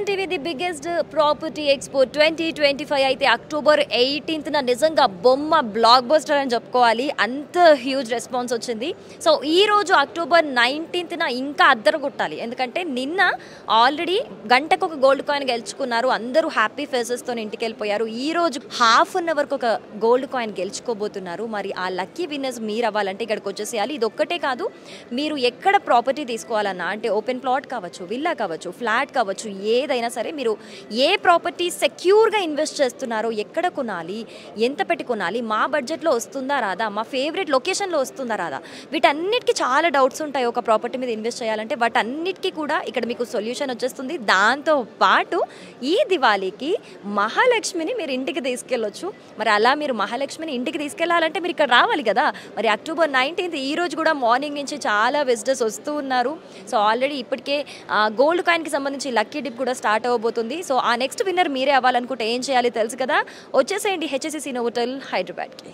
Suman TV the biggest property expo 2025 అయితే October 18న నిజంగా బొమ్మ బ్లాక్ బస్టర్ అని చెప్పుకోవాలి. అంత హ్యూజ్ రెస్పాన్స్ వచ్చింది. సో ఈ రోజు అక్టోబర్ 19న ఇంకా అద్దరగొట్టాలి. ఎందుకంటే నిన్న ఆల్రెడీ గంటకు ఒక గోల్డ్ కాయిన్ గెలుచుకున్నారు. అందరూ హ్యాపీ ఫేసెస్తో ఇంటికి వెళ్ళిపోయారు. ఈ రోజు హాఫ్ అన్ అవర్కి ఒక గోల్డ్ కాయిన్ గెలుచుకోబోతున్నారు. మరి ఆ లక్కీ విన్నర్స్ మీరు అవ్వాలంటే ఇక్కడికి వచ్చేసేయాలి. ఇది ఒక్కటే కాదు, మీరు ఎక్కడ ప్రాపర్టీ తీసుకోవాలన్నా అంటే ఓపెన్ ప్లాట్ కావచ్చు, విల్లా కావచ్చు, ఫ్లాట్ కావచ్చు, ఏదైనా సరే మీరు ఏ ప్రాపర్టీ సెక్యూర్గా ఇన్వెస్ట్ చేస్తున్నారో, ఎక్కడ కొనాలి, ఎంత పెట్టి కొనాలి, మా బడ్జెట్లో వస్తుందా రాదా, మా ఫేవరెట్ లొకేషన్లో వస్తుందా రాదా, వీటన్నిటికీ చాలా డౌట్స్ ఉంటాయి ఒక ప్రాపర్టీ మీద ఇన్వెస్ట్ చేయాలంటే. వాటన్నిటికీ కూడా ఇక్కడ మీకు సొల్యూషన్ వచ్చేస్తుంది. దాంతో పాటు ఈ దివాళీకి మహాలక్ష్మిని మీరు ఇంటికి తీసుకెళ్ళొచ్చు. మరి అలా మీరు మహాలక్ష్మిని ఇంటికి తీసుకెళ్లాలంటే మీరు ఇక్కడ రావాలి కదా. మరి అక్టోబర్ 19th ఈ రోజు కూడా మార్నింగ్ నుంచి చాలా విజిటర్స్ వస్తూ ఉన్నారు. సో ఆల్రెడీ ఇప్పటికే గోల్డ్ కాయిన్కి సంబంధించి లక్కీ డిప్ కూడా స్టార్ట్ అవ్వబోతుంది. సో ఆ నెక్స్ట్ విన్నర్ మీరే అవ్వాలనుకుంటే ఏం చేయాలి తెలుసు కదా. వచ్చేసేయండి హెచ్ఎస్సిసి నోవోటెల్ హైదరాబాద్కి.